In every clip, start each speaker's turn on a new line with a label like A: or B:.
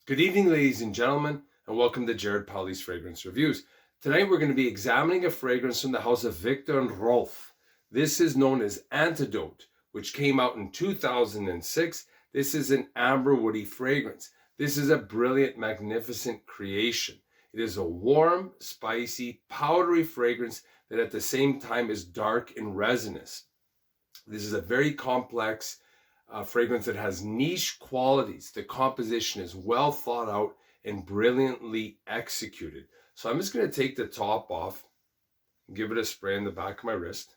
A: Good evening, ladies and gentlemen, and welcome to Jared Polly's Fragrance Reviews. Tonight we're going to be examining a fragrance from the house of Viktor and Rolf. This is known as Antidote, which came out in 2006. This is an amber woody fragrance. This is a brilliant, magnificent creation. It is a warm, spicy, powdery fragrance that at the same time is dark and resinous. This is a very complex fragrance that has niche qualities. The composition is well thought out and brilliantly executed. So I'm just going to take the top off and give it a spray in the back of my wrist.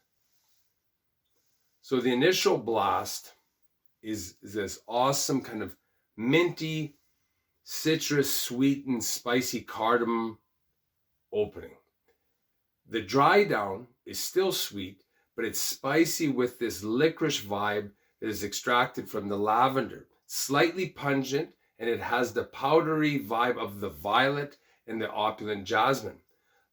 A: So the initial blast is this awesome kind of minty, citrus, sweet, and spicy cardamom opening. The dry down is still sweet, but it's spicy with this licorice vibe that is extracted from the lavender. Slightly pungent, and it has the powdery vibe of the violet and the opulent jasmine.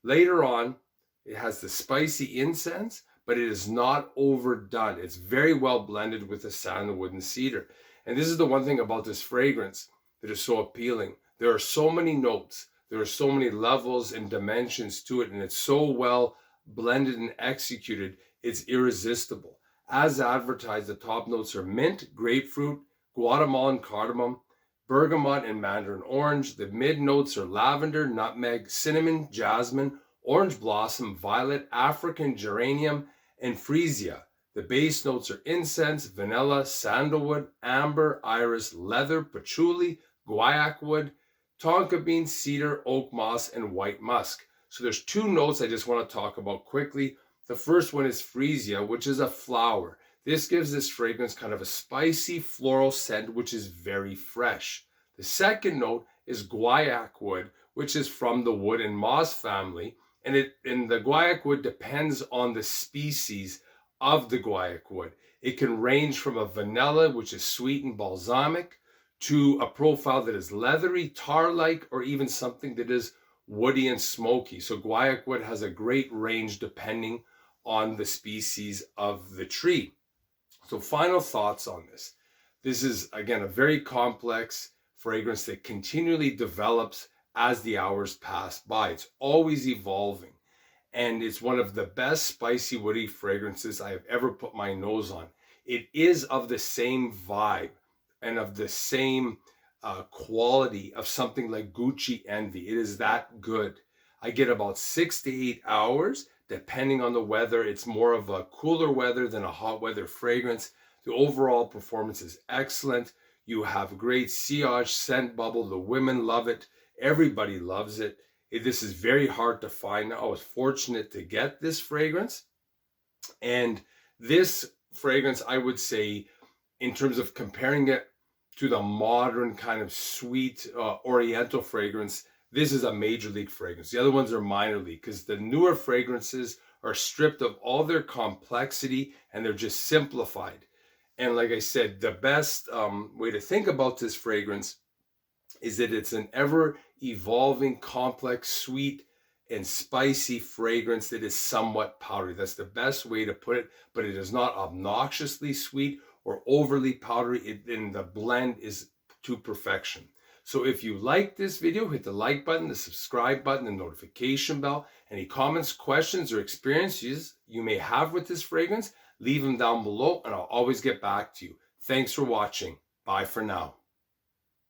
A: Later on, it has the spicy incense, but it is not overdone. It's very well blended with the sandalwood and cedar. And this is the one thing about this fragrance that is so appealing. There are so many notes. There are so many levels and dimensions to it, and it's so well blended and executed, it's irresistible. As advertised, the top notes are mint, grapefruit, Guatemalan cardamom, bergamot, and mandarin orange. The mid notes are lavender, nutmeg, cinnamon, jasmine, orange blossom, violet, African geranium, and freesia. The base notes are incense, vanilla, sandalwood, amber, iris, leather, patchouli, guaiac wood, tonka bean, cedar, oak moss, and white musk. So there's two notes I just want to talk about quickly. The first one is freesia, which is a flower. This gives this fragrance kind of a spicy floral scent, which is very fresh. The second note is guaiac wood, which is from the wood and moss family. And the guaiac wood depends on the species of the guaiac wood. It can range from a vanilla, which is sweet and balsamic, to a profile that is leathery, tar-like, or even something that is woody and smoky. So guaiac wood has a great range depending on the species of the tree. So final thoughts on this. This is, again, a very complex fragrance that continually develops as the hours pass by. It's always evolving. And it's one of the best spicy woody fragrances I have ever put my nose on. It is of the same vibe and of the same quality of something like Gucci Envy. It is that good. I get about 6 to 8 hours. Depending on the weather, it's more of a cooler weather than a hot weather fragrance. The overall performance is excellent. You have great sillage, scent bubble. The women love it. Everybody loves it. This is very hard to find. I was fortunate to get this fragrance. And this fragrance, I would say, in terms of comparing it to the modern kind of sweet oriental fragrance, this is a major league fragrance. The other ones are minor league because the newer fragrances are stripped of all their complexity and they're just simplified. And like I said, the best way to think about this fragrance is that it's an ever evolving, complex, sweet, and spicy fragrance that is somewhat powdery. That's the best way to put it, but it is not obnoxiously sweet or overly powdery, and the blend is to perfection. So if you like this video, hit the like button, the subscribe button, the notification bell. Any comments, questions, or experiences you may have with this fragrance, leave them down below and I'll always get back to you. Thanks for watching. Bye for now.